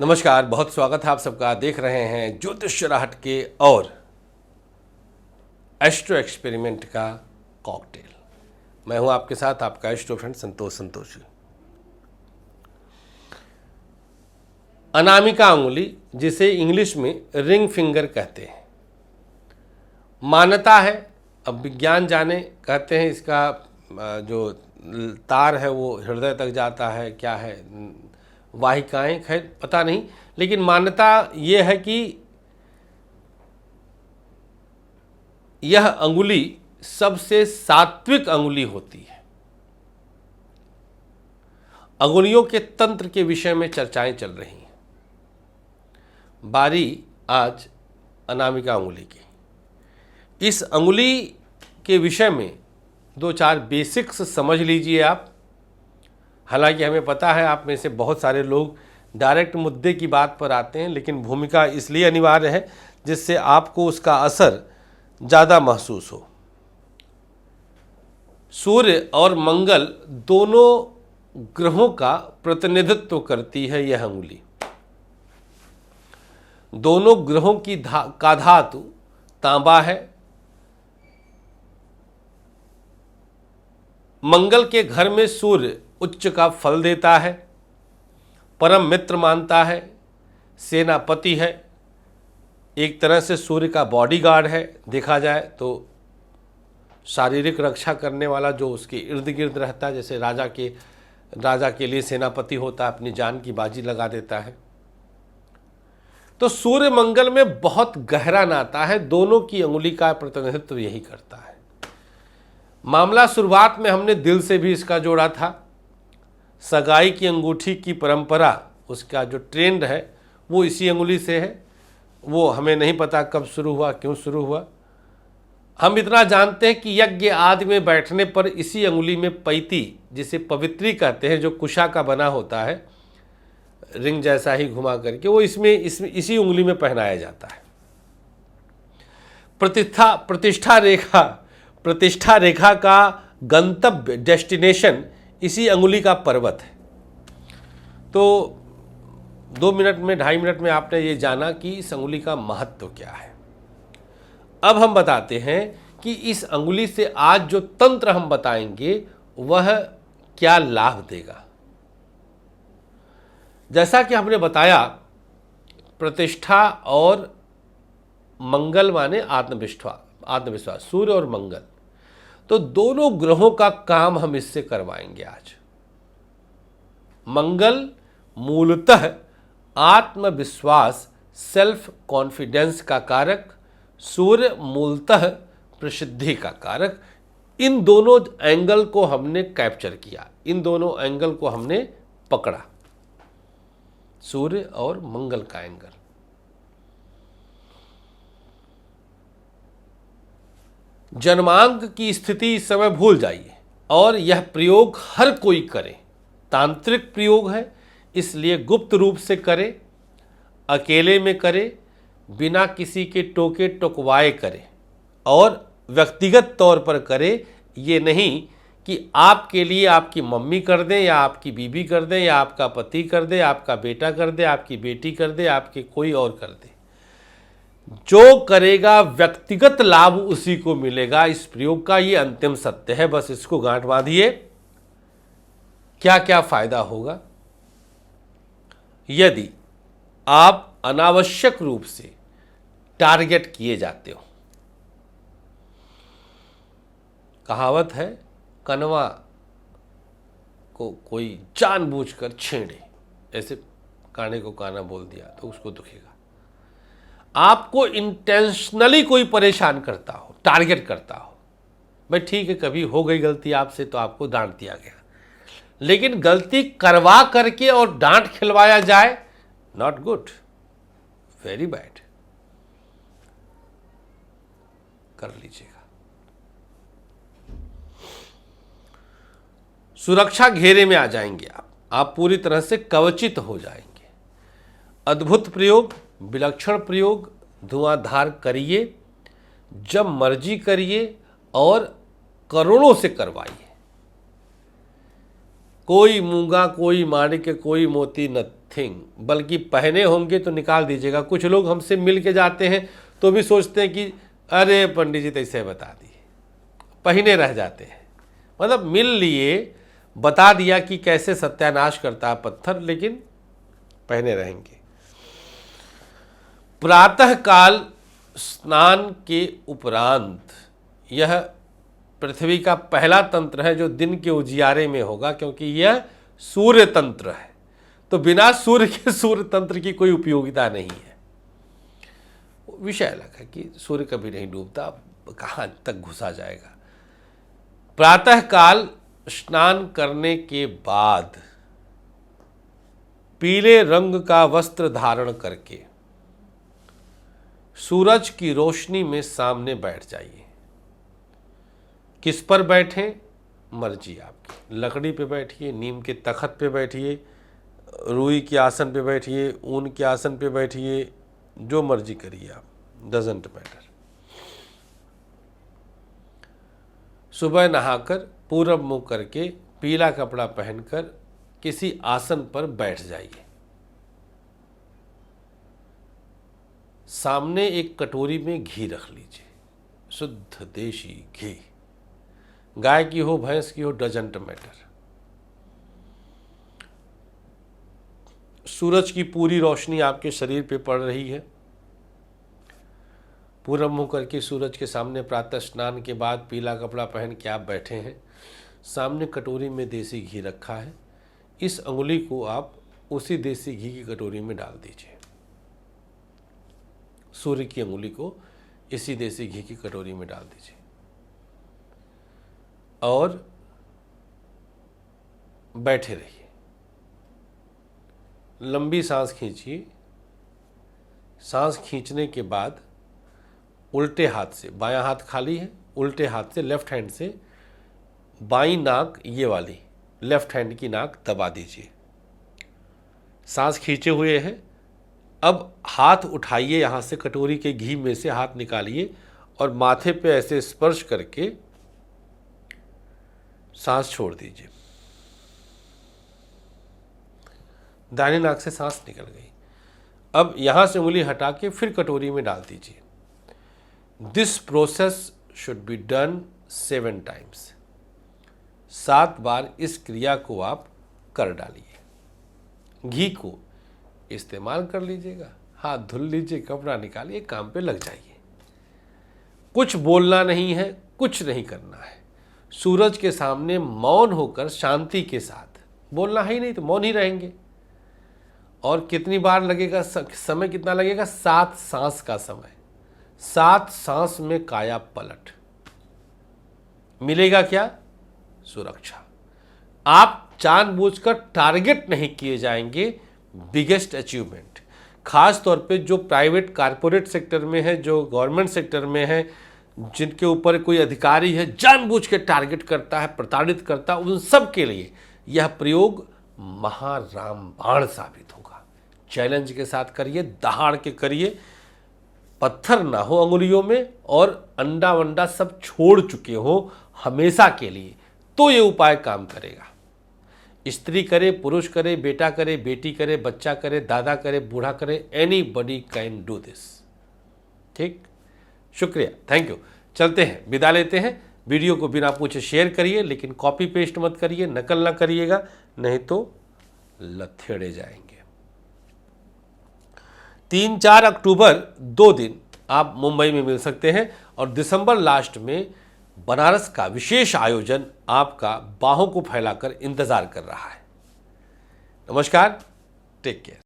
नमस्कार, बहुत स्वागत है आप सबका। देख रहे हैं ज्योतिष राहट के और एस्ट्रो एक्सपेरिमेंट का कॉकटेल। मैं हूं आपके साथ आपका एस्ट्रो फ्रेंड संतोषी। अनामिका अंगुली, जिसे इंग्लिश में रिंग फिंगर कहते हैं, मान्यता है, अब विज्ञान जाने, कहते हैं इसका जो तार है वो हृदय तक जाता है, क्या है वाहिकाएं, खैर पता नहीं, लेकिन मान्यता ये है कि यह अंगुली सबसे सात्विक अंगुली होती है। अंगुलियों के तंत्र के विषय में चर्चाएं चल रही हैं। बारी आज अनामिका अंगुली की। इस अंगुली के विषय में दो चार बेसिक्स समझ लीजिए आप। हालांकि हमें पता है आप में से बहुत सारे लोग डायरेक्ट मुद्दे की बात पर आते हैं, लेकिन भूमिका इसलिए अनिवार्य है जिससे आपको उसका असर ज़्यादा महसूस हो। सूर्य और मंगल दोनों ग्रहों का प्रतिनिधित्व करती है यह अंगुली। दोनों ग्रहों की का धातु तांबा है। मंगल के घर में सूर्य उच्च का फल देता है, परम मित्र मानता है, सेनापति है, एक तरह से सूर्य का बॉडीगार्ड है। देखा जाए तो शारीरिक रक्षा करने वाला जो उसके इर्द गिर्द रहता है, जैसे राजा के लिए सेनापति होता है, अपनी जान की बाजी लगा देता है। तो सूर्य मंगल में बहुत गहरा नाता है, दोनों की अंगुली का प्रतिनिधित्व यही करता है। मामला शुरुआत में हमने दिल से भी इसका जोड़ा था। सगाई की अंगूठी की परंपरा, उसका जो ट्रेंड है वो इसी अंगुली से है। वो हमें नहीं पता कब शुरू हुआ, क्यों शुरू हुआ। हम इतना जानते हैं कि यज्ञ आदि में बैठने पर इसी अंगुली में पैती, जिसे पवित्री कहते हैं, जो कुशा का बना होता है, रिंग जैसा ही घुमा करके, वो इसमें इसी उंगली में पहनाया जाता है। प्रतिष्ठा रेखा का गंतव्य, डेस्टिनेशन, इसी अंगुली का पर्वत है। तो 2 मिनट में, 2.5 मिनट में आपने ये जाना कि इस अंगुली का महत्व क्या है। अब हम बताते हैं कि इस अंगुली से आज जो तंत्र हम बताएंगे वह क्या लाभ देगा। जैसा कि हमने बताया, प्रतिष्ठा और मंगल माने आत्मविश्वास, सूर्य और मंगल, तो दोनों ग्रहों का काम हम इससे करवाएंगे आज। मंगल मूलतः आत्मविश्वास, सेल्फ कॉन्फिडेंस का कारक, सूर्य मूलतः प्रसिद्धि का कारक। इन दोनों एंगल को हमने कैप्चर किया, इन दोनों एंगल को हमने पकड़ा, सूर्य और मंगल का एंगल। जन्मांक की स्थिति इस समय भूल जाइए और यह प्रयोग हर कोई करे। तांत्रिक प्रयोग है, इसलिए गुप्त रूप से करे, अकेले में करे, बिना किसी के टोके टोकवाए करे और व्यक्तिगत तौर पर करे। ये नहीं कि आपके लिए आपकी मम्मी कर दे, या आपकी बीबी कर दे, या आपका पति कर दे, आपका बेटा कर दे, आपकी बेटी कर दे, आपके कोई और कर दे। जो करेगा व्यक्तिगत लाभ उसी को मिलेगा। इस प्रयोग का ये अंतिम सत्य है, बस इसको गांठ बांधिए। क्या क्या फायदा होगा यदि आप अनावश्यक रूप से टारगेट किए जाते हो। कहावत है, कनवा को कोई जानबूझकर छेड़े, ऐसे काने को काना बोल दिया तो उसको दुखेगा। आपको इंटेंशनली कोई परेशान करता हो, टारगेट करता हो, भाई ठीक है कभी हो गई गलती आपसे तो आपको डांट दिया गया, लेकिन गलती करवा करके और डांट खिलवाया जाए, नॉट गुड, वेरी बैड। कर लीजिएगा। सुरक्षा घेरे में आ जाएंगे आप पूरी तरह से कवचित हो जाएंगे। अद्भुत प्रयोग, विलक्षण प्रयोग, धुआंधार करिए, जब मर्जी करिए और करोड़ों से करवाइए। कोई मूंगा, कोई माणिक्य, कोई मोती न थिंग, बल्कि पहने होंगे तो निकाल दीजिएगा। कुछ लोग हमसे मिल के जाते हैं तो भी सोचते हैं कि अरे पंडित जी तो ऐसे बता दिए, पहने रह जाते हैं। मतलब मिल लिए, बता दिया कि कैसे सत्यानाश करता है पत्थर, लेकिन पहने रहेंगे। प्रातः काल स्नान के उपरांत, यह पृथ्वी का पहला तंत्र है जो दिन के उजियारे में होगा, क्योंकि यह सूर्य तंत्र है। तो बिना सूर्य के सूर्य तंत्र की कोई उपयोगिता नहीं है। विषय अलग है कि सूर्य कभी नहीं डूबता, कहाँ तक घुसा जाएगा। प्रातः काल स्नान करने के बाद पीले रंग का वस्त्र धारण करके सूरज की रोशनी में सामने बैठ जाइए। किस पर बैठें, मर्जी आपकी। लकड़ी पे बैठिए, नीम के तख्त पे बैठिए, रुई के आसन पे बैठिए, ऊन के आसन पे बैठिए, जो मर्जी करिए आप, डजंट मैटर। सुबह नहाकर पूरब मुंह करके पीला कपड़ा पहनकर किसी आसन पर बैठ जाइए। सामने एक कटोरी में घी रख लीजिए, शुद्ध देशी घी, गाय की हो भैंस की हो, डजंट मैटर। सूरज की पूरी रोशनी आपके शरीर पे पड़ रही है। पूरब मुंह करके सूरज के सामने प्रातः स्नान के बाद पीला कपड़ा पहन के आप बैठे हैं। सामने कटोरी में देसी घी रखा है। इस अंगुली को आप उसी देसी घी की कटोरी में डाल दीजिए। सूर्य की अंगुली को इसी देसी घी की कटोरी में डाल दीजिए और बैठे रहिए। लंबी सांस खींचिए। सांस खींचने के बाद उल्टे हाथ से, बायां हाथ खाली है, उल्टे हाथ से, लेफ्ट हैंड से बाईं नाक, ये वाली लेफ्ट हैंड की नाक दबा दीजिए। सांस खींचे हुए हैं। अब हाथ उठाइए, यहाँ से कटोरी के घी में से हाथ निकालिए और माथे पे ऐसे स्पर्श करके सांस छोड़ दीजिए। दाहिनी नाक से सांस निकल गई। अब यहाँ से उंगली हटा के फिर कटोरी में डाल दीजिए। This process should be done 7 times. 7 बार इस क्रिया को आप कर डालिए। घी को इस्तेमाल कर लीजिएगा, हाथ धुल लीजिए, कपड़ा निकालिए, काम पे लग जाइए। कुछ बोलना नहीं है, कुछ नहीं करना है। सूरज के सामने मौन होकर शांति के साथ, बोलना है ही नहीं तो मौन ही रहेंगे। और कितनी बार लगेगा, समय कितना लगेगा? 7 सांस का समय। 7 सांस में काया पलट। मिलेगा क्या? सुरक्षा। आप जानबूझकर टारगेट नहीं किए जाएंगे बिगेस्ट अचीवमेंट। खास तौर पे जो प्राइवेट कारपोरेट सेक्टर में है, जो गवर्नमेंट सेक्टर में है, जिनके ऊपर कोई अधिकारी है, जानबूझ के टारगेट करता है, प्रताड़ित करता है, उन सब के लिए यह प्रयोग महारामबाण साबित होगा। चैलेंज के साथ करिए, दहाड़ के करिए, पत्थर ना हो अंगुलियों में और अंडा वंडा सब छोड़ चुके हो हमेशा के लिए, तो ये उपाय काम करेगा। स्त्री करे, पुरुष करे, बेटा करे, बेटी करे, बच्चा करे, दादा करे, बूढ़ा करे, एनीबडी कैन डू दिस। ठीक, शुक्रिया, थैंक यू। चलते हैं, विदा लेते हैं। वीडियो को बिना पूछे शेयर करिए, लेकिन कॉपी पेस्ट मत करिए, नकल ना करिएगा, नहीं तो लथेड़े जाएंगे। 3-4 अक्टूबर 2 दिन आप मुंबई में मिल सकते हैं और दिसंबर लास्ट में बनारस का विशेष आयोजन आपका बाहों को फैलाकर इंतजार कर रहा है। नमस्कार, टेक केयर।